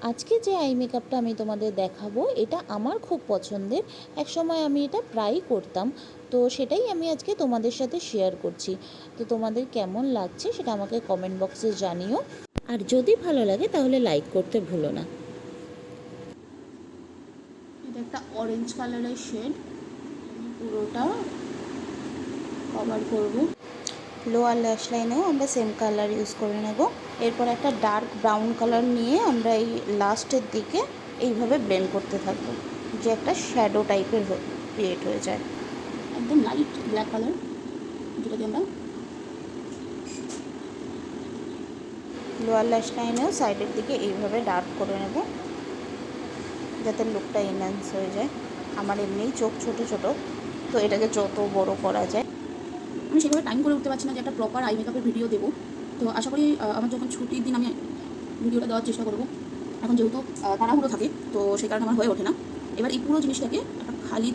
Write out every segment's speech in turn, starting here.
আজকে যে আই মেকআপটা আমি তোমাদের দেখাবো এটা আমার খুব পছন্দের। একসময় আমি এটা প্রায়ই করতাম, তো সেটাই আমি আজকে তোমাদের সাথে শেয়ার করছি। তো তোমাদের কেমন লাগছে সেটা আমাকে কমেন্ট বক্সে জানিও, আর যদি ভালো লাগে তাহলে লাইক করতে ভুলো না। এটা একটা অরেঞ্জ কালারের শেড, পুরোটা কভার করব। লোয়ার ল্যাশ লাইনেও আমরা সেম কালার ইউজ করে নেব। এরপর একটা ডার্ক ব্রাউন কালার নিয়ে আমরা এই লাস্টের দিকে এইভাবে ব্লেন্ড করতে থাকবো, যে একটা শ্যাডো টাইপের ক্রিয়েট হয়ে যায়। একদম লাইট ব্ল্যাক কালার, যেটা দিয়ে আমরা লোয়ার ল্যাশ লাইনেও সাইডের দিকে এইভাবে ডার্ক করে নেব, যাতে লুকটা এনহ্যান্স হয়ে যায়। আমার এমনিই চোখ ছোট ছোট, তো এটাকে যত বড় করা যায়। আমি সেভাবে টাইম করে উঠতে পারছি না যে একটা প্রপার আই মেকআপের ভিডিও দেবো। তো আশা করি আমার যখন ছুটির দিন আমি ভিডিওটা দেওয়ার চেষ্টা করবো। এখন যেহেতু তাড়াহুড়ো থাকে, তো সেই কারণে আমার হয়ে ওঠে না। এবার এই পুরো জিনিসটাকে একটা খালি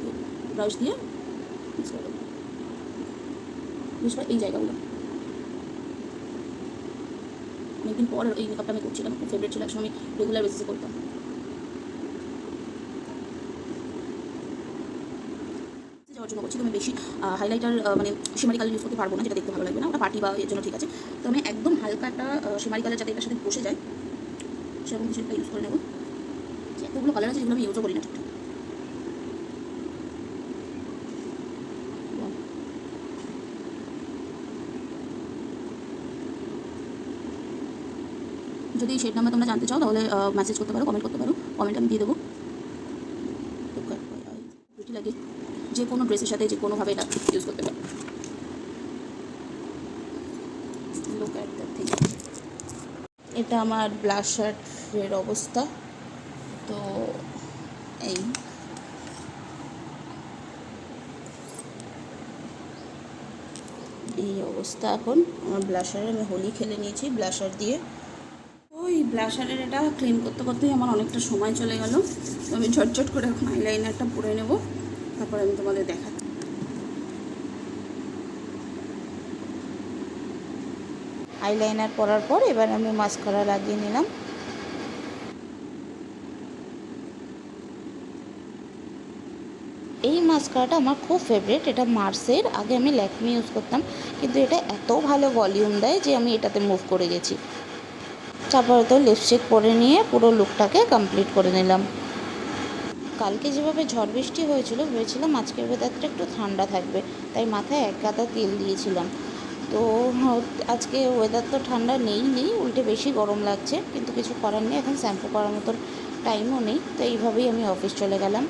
ব্রাশ দিয়ে মিক্স করে দেবো, বিশেষ করে এই জায়গাগুলো। অনেকদিন পর এই মেকআপটা আমি করছিলাম, খুব ফেভারিট ছিল, একসময় আমি রেগুলার বেসিসে করতাম। যাওয়ার জন্য করছি, তো আমি বেশি হাইলাইটার মানে শিমারি কালার ইউজ করতে পারবো না, যেটা দেখতে ভালো লাগবে না, ওটা পার্টি বা এর জন্য ঠিক আছে। তো আমি একদম হালকা একটা শিমারি কালার যাতে এটার সাথে বসে যায় সেরকম কিছু একটা ইউজ করে নেবো। এতগুলো কালার আছে যেগুলো আমি ইউজও করি না ঠিকঠাক। যদি এই শেড নাম্বার তোমরা জানতে চাও তাহলে মেসেজ করতে পারো, কমেন্ট করতে পারো, কমেন্ট আমি দিয়ে দেবো। বিউটি লাগে, যে কোনো ড্রেসের সাথে যে কোনোভাবে এটা ইউজ করতে পারো। Look at the thing. এটা আমার ব্লাশারের অবস্থা। তো এই এই অবস্থা এখন আমার ব্লাশারের। আমি হোলি খেলে নিয়েছি ব্লাশার দিয়ে। ওই ব্লাশারের এটা ক্লিন করতে করতেই আমার অনেকটা সময় চলে গেল। তো আমি ঝটঝট করে এখন আইলাইনারটা পরে নেব, তারপরে আমি তোমাদের দেখাচ্ছি। আইলাইনার পরার পর এবার আমি মাস্কারা লাগিয়ে নিলাম। এই মাস্কারাটা আমার খুব ফেভারিট, এটা মার্সের। আগে আমি ল্যাকমি ইউজ করতাম, কিন্তু এটা এত ভালো ভলিউম দেয় যে আমি এটাতে মুভ করে গেছি। তারপরে তো লিপস্টিক পরে নিয়ে পুরো লুকটাকে কমপ্লিট করে নিলাম। কালকে যেভাবে ঝড় বৃষ্টি হয়েছিল, ভেবেছিলাম আজকের ওয়েদারটা একটু ঠান্ডা থাকবে, তাই মাথায় এক গাদা তেল দিয়েছিলাম। তো আজকে ওয়েদার তো ঠান্ডা নেই, উল্টে বেশি গরম লাগছে, কিন্তু কিছু করার নেই। এখন শ্যাম্পু করার মতন টাইমও নেই, তো এইভাবেই আমি অফিস চলে গেলাম।